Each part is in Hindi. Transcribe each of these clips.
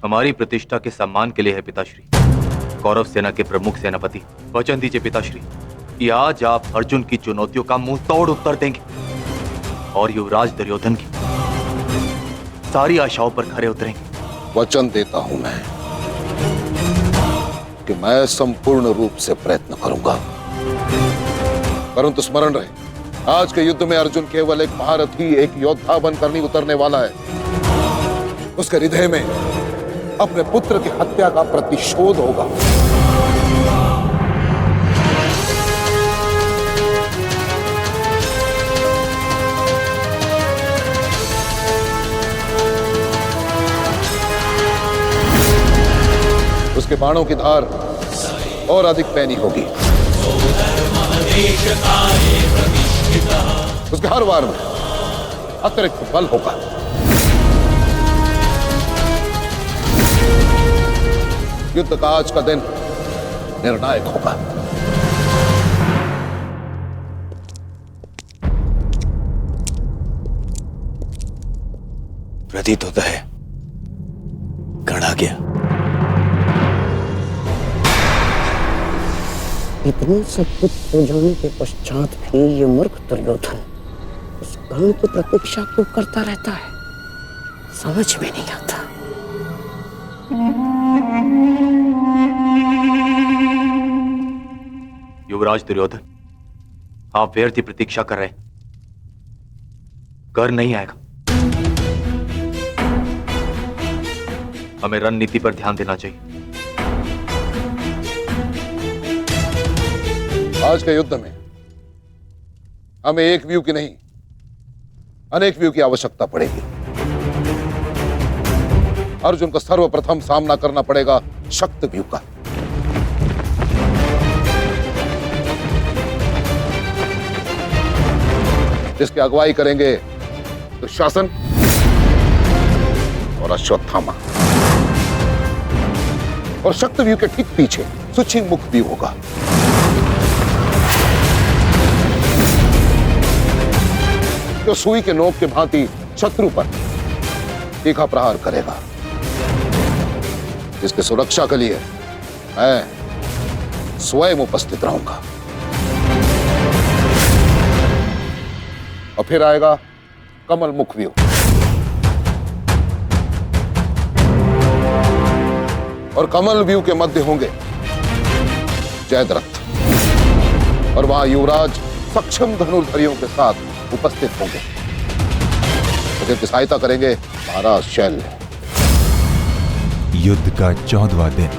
हमारी प्रतिष्ठा के सम्मान के लिए है पिताश्री। कौरव सेना के प्रमुख सेनापति, वचन दीजिए पिताश्री कि आज आप अर्जुन की चुनौतियों का मुंह तोड़ उत्तर देंगे और युवराज दुर्योधन की सारी आशाओं पर खरे उतरेंगे। वचन देता हूं मैं कि मैं संपूर्ण रूप से प्रयत्न करूंगा। परंतु स्मरण रहे, आज के युद्ध में अर्जुन केवल एक महारथी, एक योद्धा बनकर नहीं उतरने वाला है। उसके हृदय में अपने पुत्र की हत्या का प्रतिशोध होगा। उसके बाणों की धार और अधिक पैनी होगी। उसके हर वार में अतिरिक्त बल होगा। युद्ध का आज का दिन निर्णायक होगा। प्रतीत होता है गण आ गया। इतने सब कुछ हो जाने के पश्चात भी ये मूर्ख दुर्योधन उस गण की प्रतीक्षा क्यों करता रहता है, समझ में नहीं आता। युवराज दुर्योधन, आप व्यर्थ की प्रतीक्षा कर रहे हैं। कर नहीं आएगा। हमें रणनीति पर ध्यान देना चाहिए। आज के युद्ध में हमें एक व्यू की नहीं, अनेक व्यू की आवश्यकता पड़ेगी। अर्जुन को सर्वप्रथम सामना करना पड़ेगा शक्त व्यू का। जिसकी अगुवाई करेंगे दुशासन और अश्वत्थामा। और शक्त व्यू के ठीक पीछे सुचिंग मुख व्यू होगा। जो सुई के नोक के भांति शत्रु पर तीखा प्रहार करेगा। जिसकी सुरक्षा के लिए मैं स्वयं उपस्थित रहूंगा। और फिर आएगा कमल मुख व्यू। और कमल व्यू के मध्य होंगे जयद्रथ। और वहां युवराज सक्षम धनुर्धरियों के साथ उपस्थित होंगे। तो जिनकी सहायता करेंगे महाराज शैल्य। युद्ध का 14वां दिन।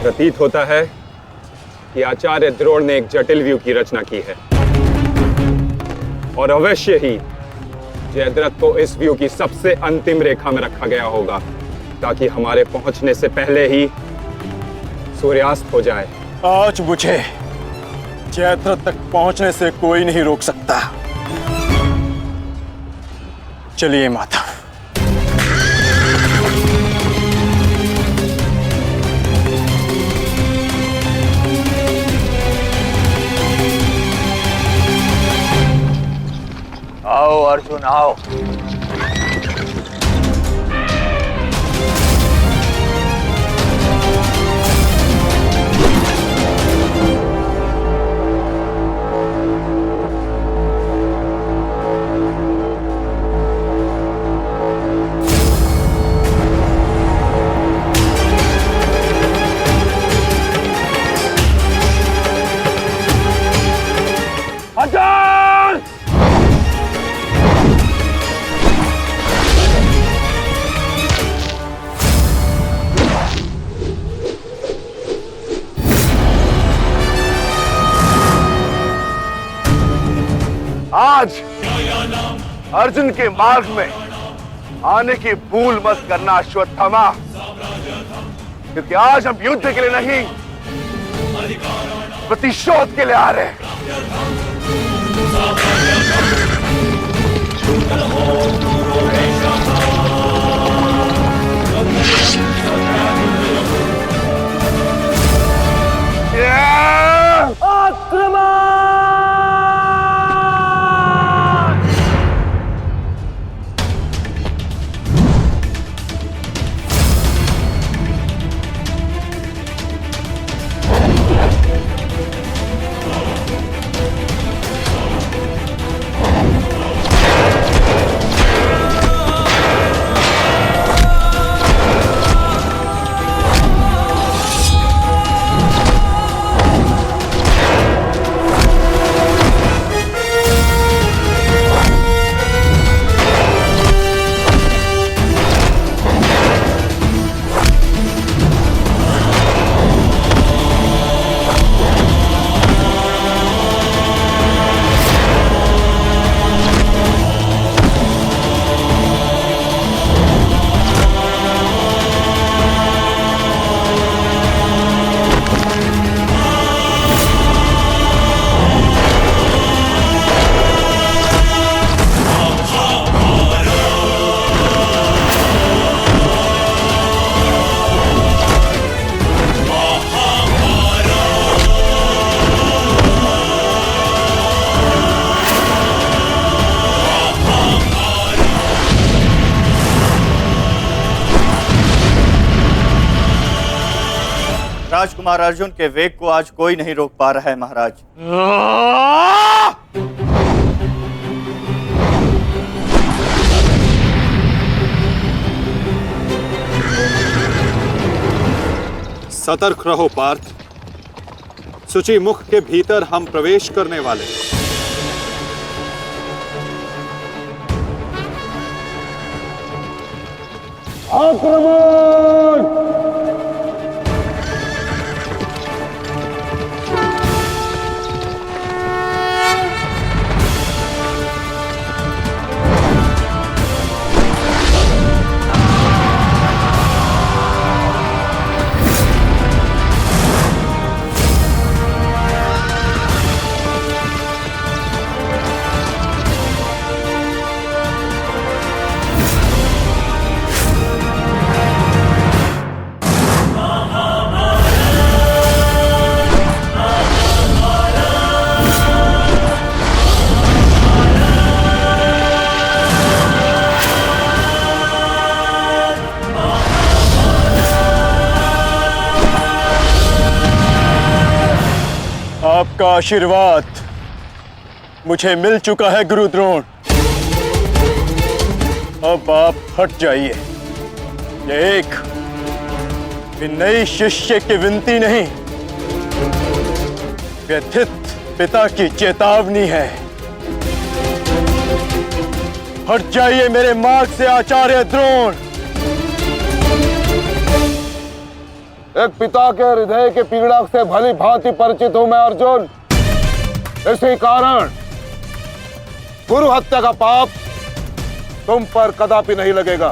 प्रतीत होता है कि आचार्य द्रोण ने एक जटिल व्यू की रचना की है और अवश्य ही जयद्रथ को इस व्यू की सबसे अंतिम रेखा में रखा गया होगा ताकि हमारे पहुंचने से पहले ही सूर्यास्त हो जाए। आज मुझे जयद्रथ तक पहुंचने से कोई नहीं रोक सकता। चलिए माता। आओ अर्जुन आओ। आज अर्जुन के मार्ग में आने की भूल मत करना अश्वत्थामा, क्योंकि आज हम युद्ध के लिए नहीं, प्रतिशोध के लिए आ रहे हैं। राजकुमार अर्जुन के वेग को आज कोई नहीं रोक पा रहा है महाराज। सतर्क रहो पार्थ, सूची मुख के भीतर हम प्रवेश करने वाले हैं। आपका आशीर्वाद मुझे मिल चुका है गुरु द्रोण। अब आप हट जाइए। ये एक नई शिष्य की विनती नहीं, व्यथित पिता की चेतावनी है। हट जाइए मेरे मार्ग से आचार्य द्रोण। एक पिता के हृदय के पीड़ा से भली भांति परिचित हूं मैं अर्जुन। इसी कारण गुरु हत्या का पाप तुम पर कदापि नहीं लगेगा।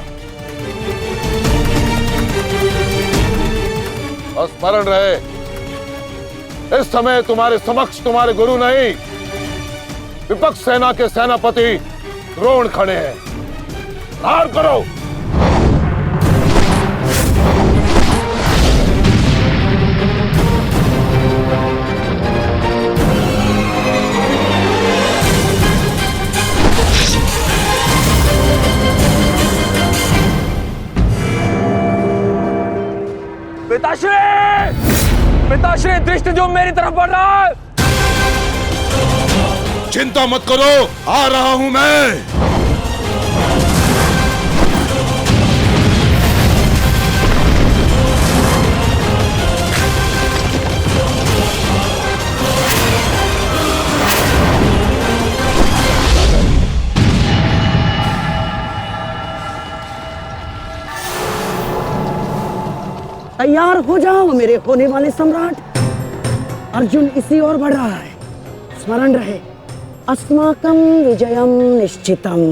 और स्मरण रहे, इस समय तुम्हारे समक्ष तुम्हारे गुरु नहीं, विपक्ष सेना के सेनापति द्रोण खड़े हैं। प्रहार करो। पिताश्री दृष्टि जो मेरी तरफ बढ़ रहा है। चिंता मत करो, आ रहा हूं मैं। तैयार हो जाओ मेरे होने वाले सम्राट। अर्जुन इसी ओर बढ़ रहा है। स्मरण रहे, अस्माकं विजयं निश्चितम्।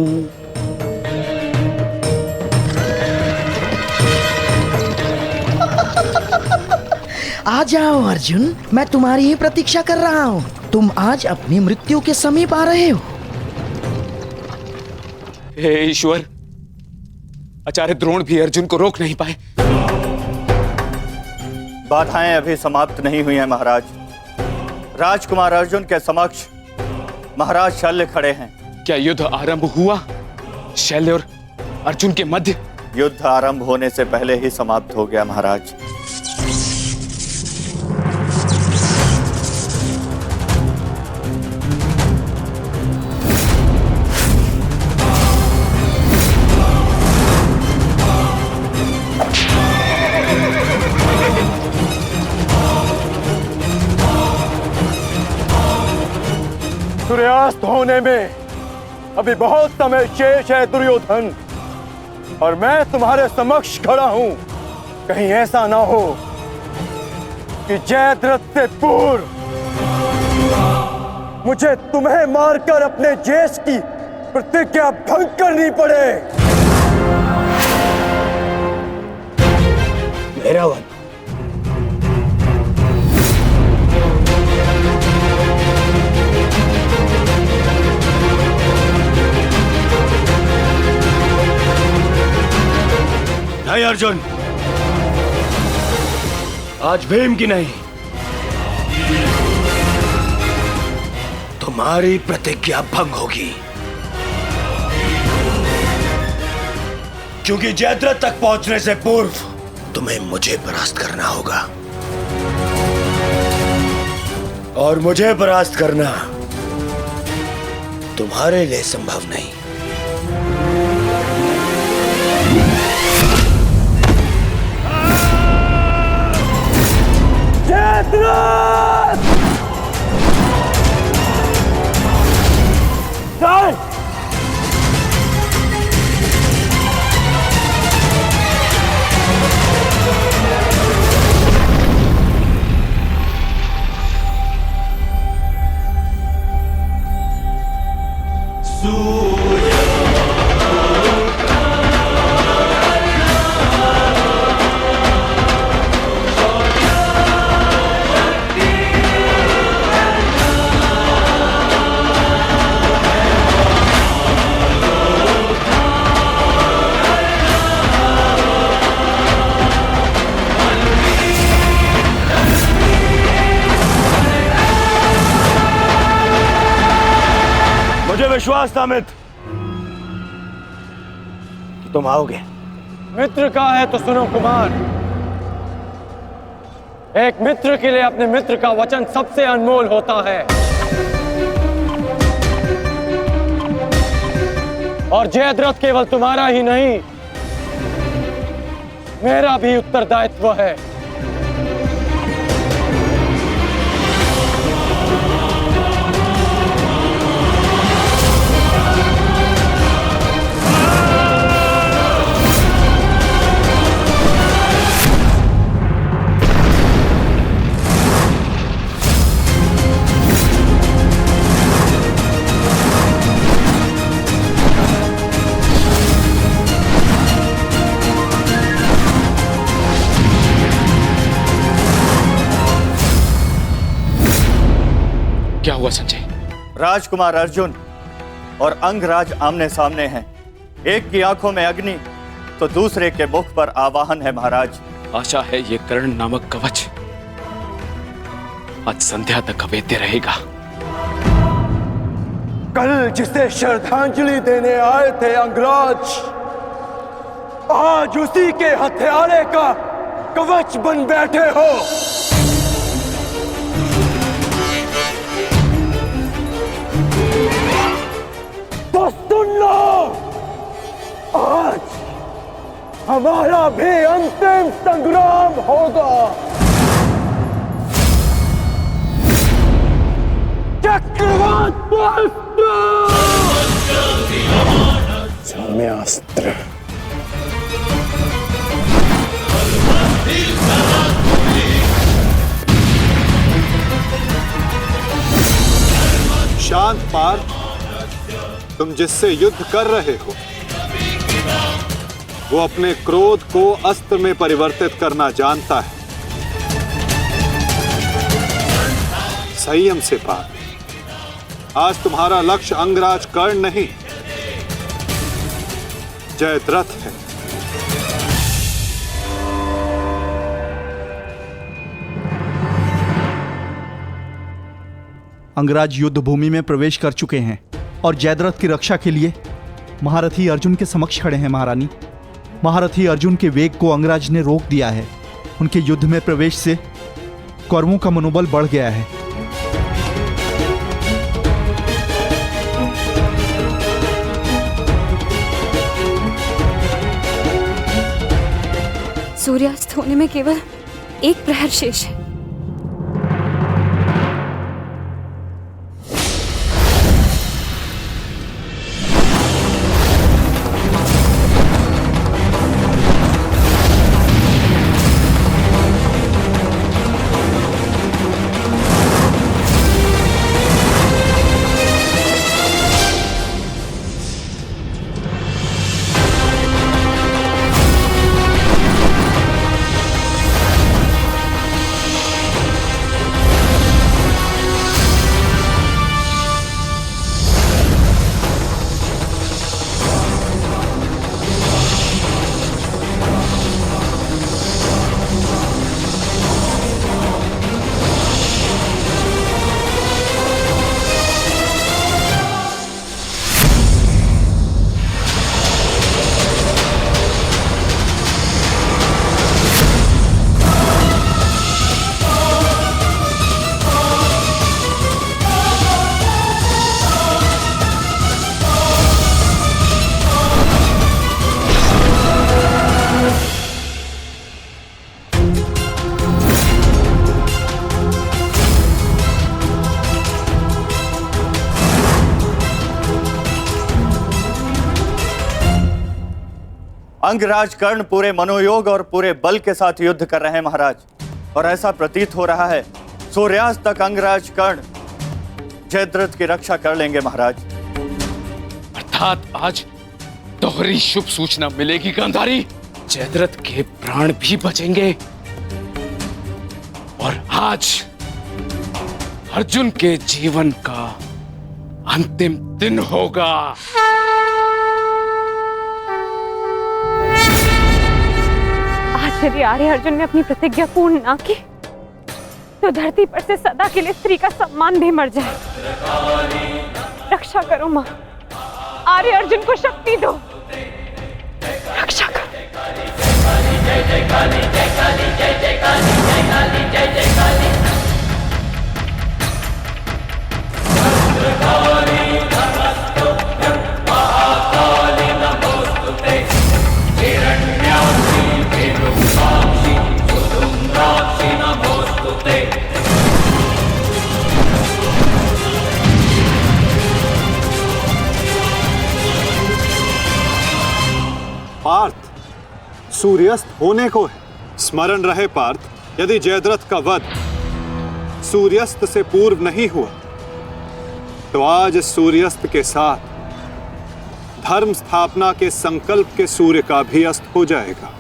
आ जाओ अर्जुन, मैं तुम्हारी ही प्रतीक्षा कर रहा हूँ। तुम आज अपनी मृत्यु के समीप आ रहे हो। हे ईश्वर, आचार्य द्रोण भी अर्जुन को रोक नहीं पाए। बाधाएं अभी समाप्त नहीं हुई हैं महाराज। राजकुमार अर्जुन के समक्ष महाराज शल्य खड़े हैं। क्या युद्ध आरंभ हुआ? शल्य और अर्जुन के मध्य? युद्ध आरंभ होने से पहले ही समाप्त हो गया महाराज। सूर्यास्त होने में अभी बहुत समय शेष है दुर्योधन, और मैं तुम्हारे समक्ष खड़ा हूं। कहीं ऐसा ना हो कि जयद्रथ से पूर्व मुझे तुम्हें मारकर अपने जेश की प्रतिज्ञा भंग करनी पड़े। मेरा वन नहीं अर्जुन, आज भीम की नहीं, तुम्हारी प्रतिज्ञा भंग होगी, क्योंकि जयद्रथ तक पहुंचने से पूर्व तुम्हें मुझे परास्त करना होगा, और मुझे परास्त करना तुम्हारे लिए संभव नहीं। विश्वास था मित्र कि तुम आओगे। मित्र का है तो सुनो कुमार, एक मित्र के लिए अपने मित्र का वचन सबसे अनमोल होता है, और जयद्रथ केवल तुम्हारा ही नहीं, मेरा भी उत्तरदायित्व है। क्या हुआ संजय? राजकुमार अर्जुन और अंगराज आमने सामने हैं। एक की आंखों में अग्नि तो दूसरे के मुख पर आवाहन है महाराज। आशा है ये कर्ण नामक कवच आज संध्या तक अवैध रहेगा। कल जिसे श्रद्धांजलि देने आए थे अंगराज, आज उसी के हथियारे का कवच बन बैठे हो। तो सुन लो, आज हमारा भी अंतिम संग्राम होगा। चक्रवात सौम्यास्त्र शांत पार्थ, तुम जिससे युद्ध कर रहे हो वो अपने क्रोध को अस्त्र में परिवर्तित करना जानता है। संयम से पार्थ, आज तुम्हारा लक्ष्य अंगराज कर्ण नहीं जयद्रथ है। अंगराज युद्ध भूमि में प्रवेश कर चुके हैं और जयद्रथ की रक्षा के लिए महारथी अर्जुन के समक्ष खड़े हैं। महारानी, महारथी अर्जुन के वेग को अंगराज ने रोक दिया है। उनके युद्ध में प्रवेश से कौरवों का मनोबल बढ़ गया है। सूर्यास्त होने में केवल एक प्रहर शेष है। अंगराज कर्ण पूरे मनोयोग और पूरे बल के साथ युद्ध कर रहे हैं महाराज, और ऐसा प्रतीत हो रहा है सूर्यास्त तक अंगराज कर्ण जयद्रथ की रक्षा कर लेंगे महाराज। अर्थात आज दोहरी शुभ सूचना मिलेगी गांधारी। जयद्रथ के प्राण भी बचेंगे और आज अर्जुन के जीवन का अंतिम दिन होगा। आज यदि आर्य अर्जुन ने अपनी प्रतिज्ञा पूर्ण ना की तो धरती पर से सदा के लिए स्त्री का सम्मान भी मर जाए। रक्षा करो मां, आर्य अर्जुन को शक्ति दो, रक्षा करो। जय जय काली, जय काली, जय जय काली, जय काली, जय जय काली। भद्रकाली नमस्तुभ्यं महाकाली नमोस्तुते हिरण्याक्षी विरूपाक्षी सुधूम्राक्षी नमोस्तुते। पार्थ, सूर्यास्त होने को है। स्मरण रहे पार्थ, यदि जयद्रथ का वध सूर्यास्त से पूर्व नहीं हुआ तो आज सूर्यास्त के साथ धर्म स्थापना के संकल्प के सूर्य का भी अस्त हो जाएगा।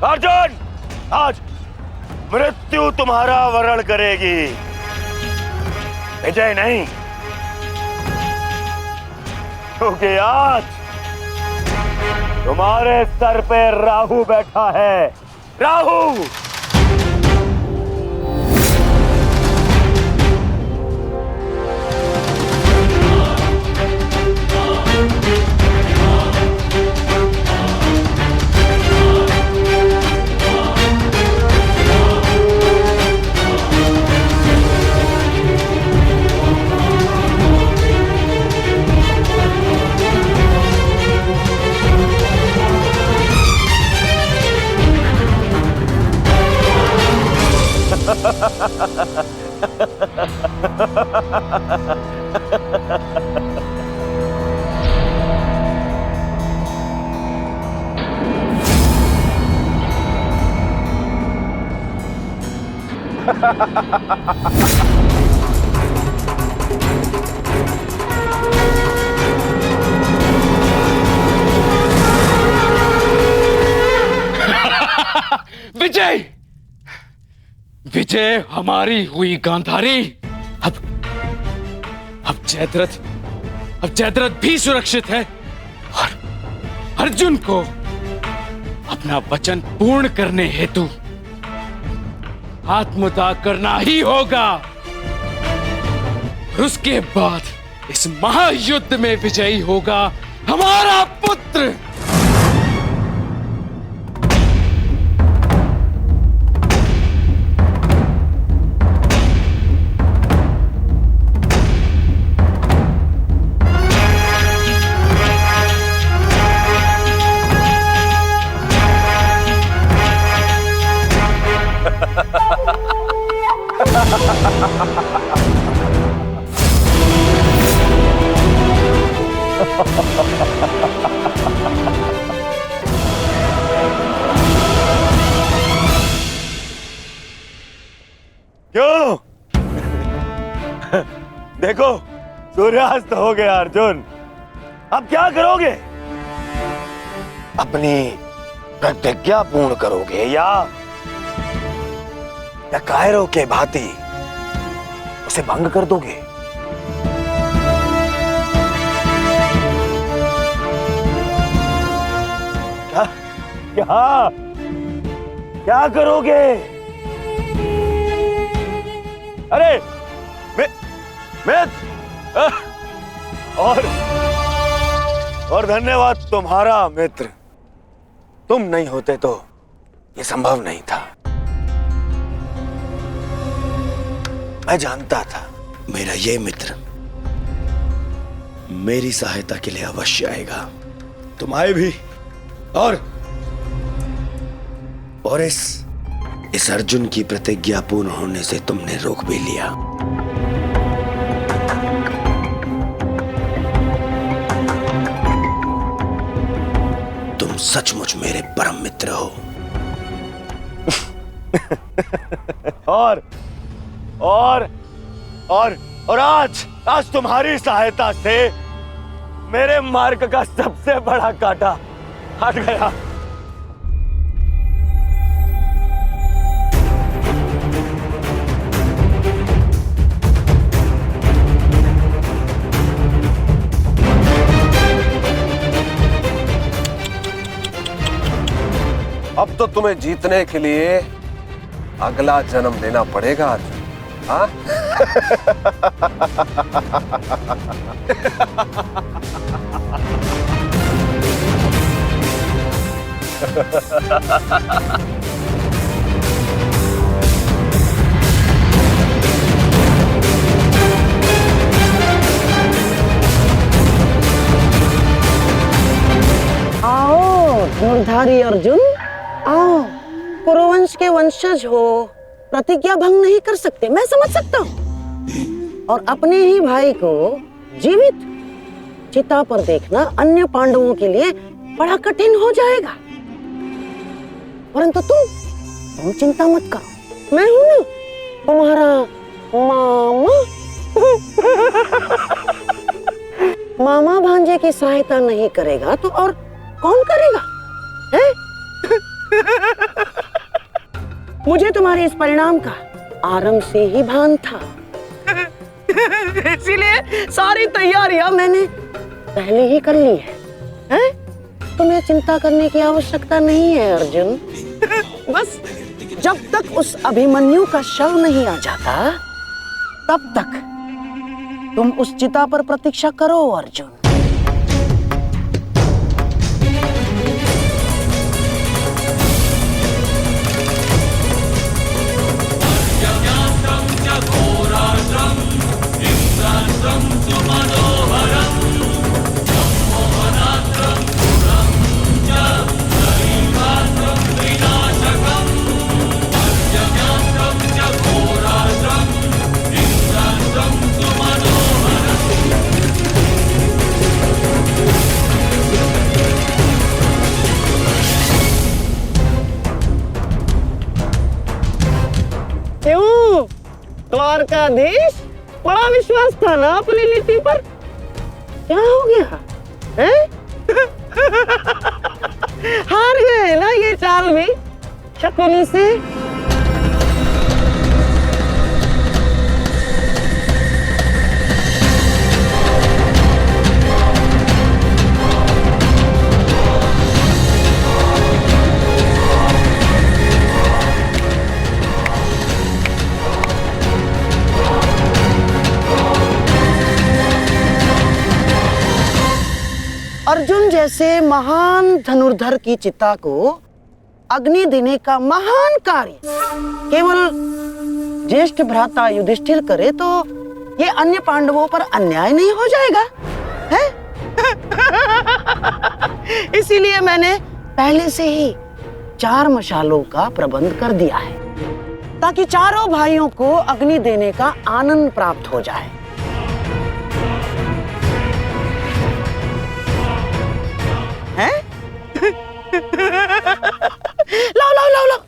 अर्जुन, आज मृत्यु तुम्हारा वरण करेगी, विजय नहीं। क्योंकि आज तुम्हारे सर पे राहु बैठा है। राहु! विजय! विजय हमारी हुई गांधारी। अब जयद्रथ भी सुरक्षित है और अर्जुन को अपना वचन पूर्ण करने हेतु आत्मदाह करना ही होगा। और उसके बाद इस महायुद्ध में विजयी होगा हमारा पुत्र। क्यों? देखो, सूर्यास्त हो गया अर्जुन। अब क्या करोगे? अपनी प्रतिज्ञा पूर्ण करोगे या कायरों के भांति उसे भंग कर दोगे? क्या करोगे? अरे और धन्यवाद तुम्हारा मित्र। तुम नहीं होते तो ये संभव नहीं था। मैं जानता था मेरा ये मित्र मेरी सहायता के लिए अवश्य आएगा। तुम आए भी और इस अर्जुन की प्रतिज्ञा पूर्ण होने से तुमने रोक भी लिया। तुम सचमुच मेरे परम मित्र हो। और आज तुम्हारी सहायता से मेरे मार्ग का सबसे बड़ा कांटा हट गया। अब तो तुम्हें जीतने के लिए अगला जन्म लेना पड़ेगा अर्जुन। हाँ? आओ धनुर्धारी अर्जुन, आओ। कुरुवंश के वंशज हो, प्रतिज्ञा भंग नहीं कर सकते, मैं समझ सकता हूँ। और अपने ही भाई को जीवित चिता पर देखना अन्य पांडवों के लिए बड़ा कठिन हो जाएगा। परंतु तुम चिंता मत करो, मैं हूं ना तुम्हारा मामा। मामा भांजे की सहायता नहीं करेगा तो और कौन करेगा? है? मुझे तुम्हारे इस परिणाम का आरंभ से ही भान था। इसीलिए सारी तैयारियां मैंने पहले ही कर ली है, हैं? तुम्हें चिंता करने की आवश्यकता नहीं है अर्जुन। बस जब तक उस अभिमन्यु का शव नहीं आ जाता तब तक तुम उस चिता पर प्रतीक्षा करो अर्जुन। क्यों द्वारकाधीश, बड़ा विश्वास था ना अपनी नीति पर? क्या हो गया हैं? हार गए ना ये चाल भी शकुनी से? अर्जुन जैसे महान धनुर्धर की चिता को अग्नि देने का महान कार्य केवल ज्येष्ठ भ्राता युधिष्ठिर करे तो ये अन्य पांडवों पर अन्याय नहीं हो जाएगा, है? इसीलिए मैंने पहले से ही 4 मशालों का प्रबंध कर दिया है ताकि चारों भाइयों को अग्नि देने का आनंद प्राप्त हो जाए। हैं? लाओ लाओ लाओ लाओ।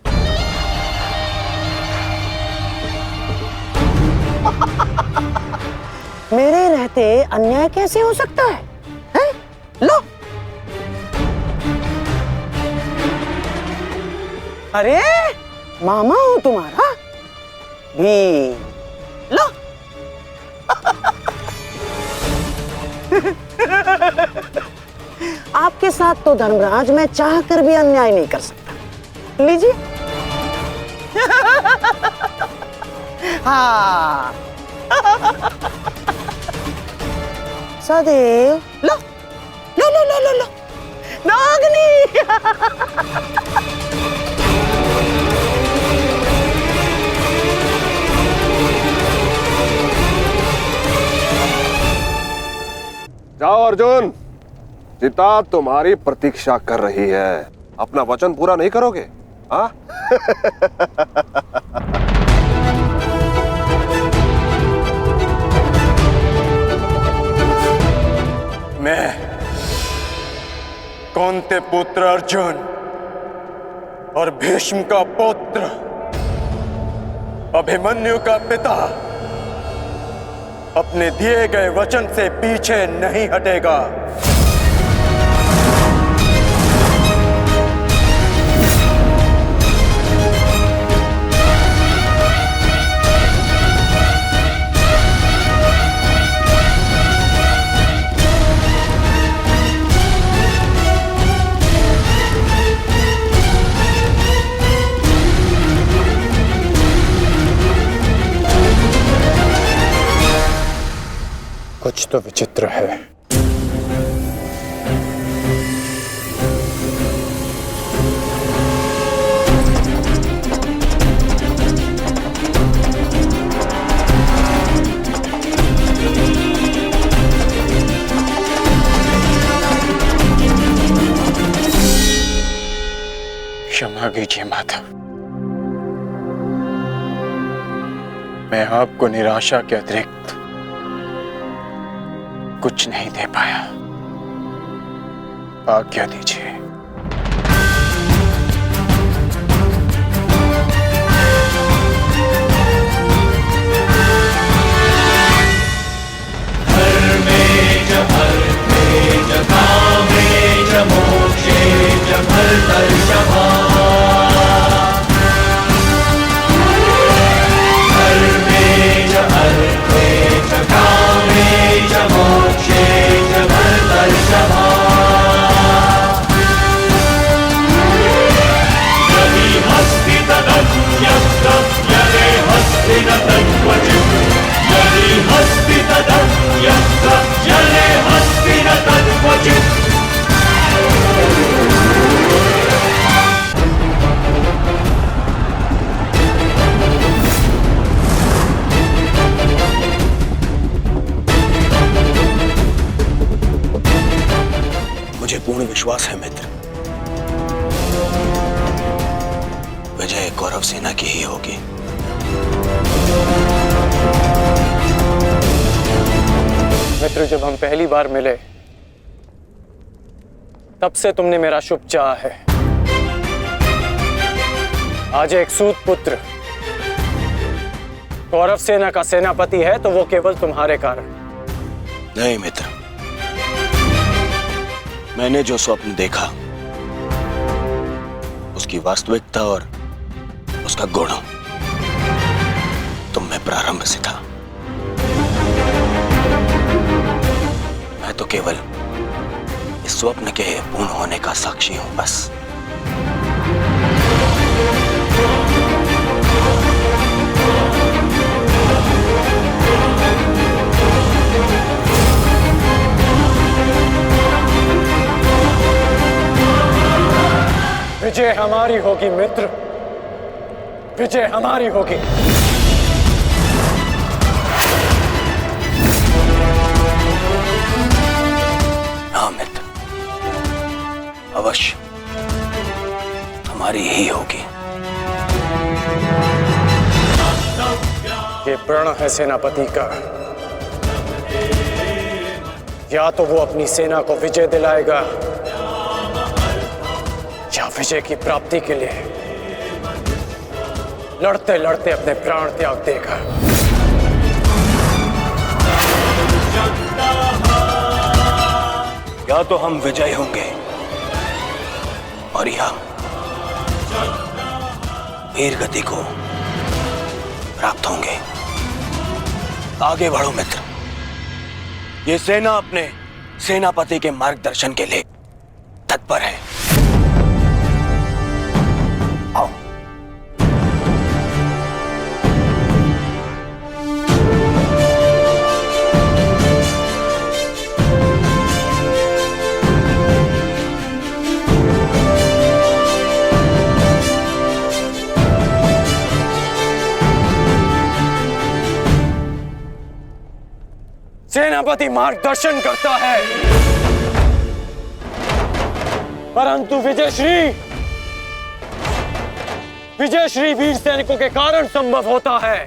मेरे रहते अन्याय कैसे हो सकता है? हैं? लो। अरे मामा हूं तुम्हारा भी, लो। आपके साथ तो धर्मराज मैं चाह कर भी अन्याय नहीं कर सकता। लीजिए। हाँ। सदैव लो लो लो लो लो लो नागनी। जाओ अर्जुन, चिता तुम्हारी प्रतीक्षा कर रही है। अपना वचन पूरा नहीं करोगे? हाँ? मैं कौंते पुत्र अर्जुन और भीष्म का पुत्र, अभिमन्यु का पिता, अपने दिए गए वचन से पीछे नहीं हटेगा। कुछ तो विचित्र है। क्षमा कीजिए माता, मैं आपको निराशा के अतिरिक्त कुछ नहीं दे पाया। आज्ञा दीजिए। मोक्षे च कौरव सेना की ही होगी। मित्र, जब हम पहली बार मिले तब से तुमने मेरा शुभ चाहा है। आज एक सूत पुत्र कौरव सेना का सेनापति है तो वो केवल तुम्हारे कारण। नहीं मित्र, मैंने जो स्वप्न देखा उसकी वास्तविकता और उसका गुण तुम में प्रारंभ से था। मैं तो केवल इस स्वप्न के पूर्ण होने का साक्षी हूं बस। विजय हमारी होगी मित्र, विजय हमारी होगी। हाँ मित्र, अवश्य हमारी ही होगी। ये प्रण है सेनापति का। या तो वो अपनी सेना को विजय दिलाएगा या विजय की प्राप्ति के लिए लड़ते लड़ते अपने प्राण त्याग देगा। या तो हम विजय होंगे और या वीर गति को प्राप्त होंगे। आगे बढ़ो मित्र, ये सेना अपने सेनापति के मार्गदर्शन के लिए तत्पर है। आओ। सेनापति मार्गदर्शन करता है परंतु विजयश्री वीर सैनिकों के कारण संभव होता है।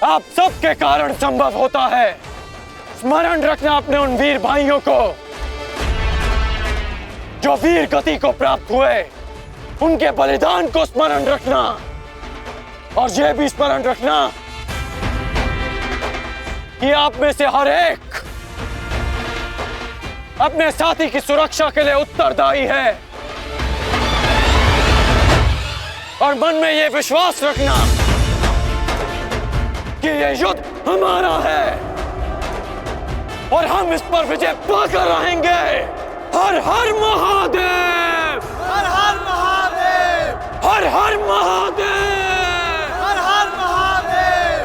आप सबके कारण संभव होता है। स्मरण रखना अपने उन वीर भाइयों को जो वीर गति को प्राप्त हुए, उनके बलिदान को स्मरण रखना और यह भी स्मरण रखना कि आप में से हर एक अपने साथी की सुरक्षा के लिए उत्तरदायी है। और मन में यह विश्वास रखना कि यह युद्ध हमारा है और हम इस पर विजय पाकर रहेंगे। हर हर महादेव, हर हर महादेव, हर हर महादेव, हर हर महादेव।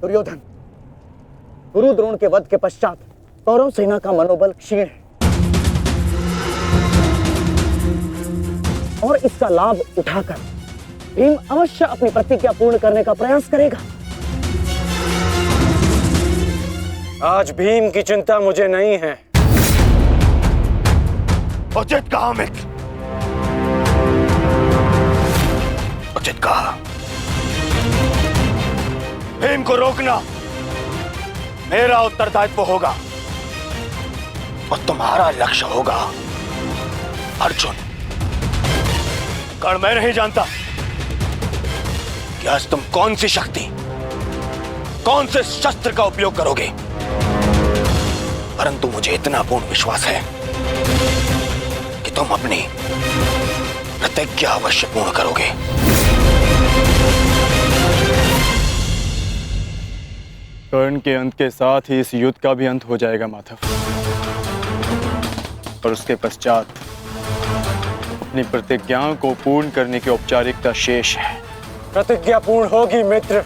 दुर्योधन, गुरु द्रोण के वध के पश्चात कौरव सेना का मनोबल क्षीण है और इसका लाभ उठाकर भीम अवश्य अपनी प्रतिज्ञा पूर्ण करने का प्रयास करेगा। आज भीम की चिंता मुझे नहीं है। उचित कहा मित्र, उचित कहा। भीम को रोकना मेरा उत्तरदायित्व होगा और तुम्हारा लक्ष्य होगा अर्जुन। कारण मैं नहीं जानता कि आज तुम कौन सी शक्ति, कौन से शस्त्र का उपयोग करोगे, परंतु मुझे इतना पूर्ण विश्वास है कि तुम अपनी प्रतिज्ञा अवश्य पूर्ण करोगे। कर्ण के अंत के साथ ही इस युद्ध का भी अंत हो जाएगा माधव, और उसके पश्चात अपनी प्रतिज्ञाओं को पूर्ण करने की औपचारिकता शेष है। प्रतिज्ञा पूर्ण होगी मित्र,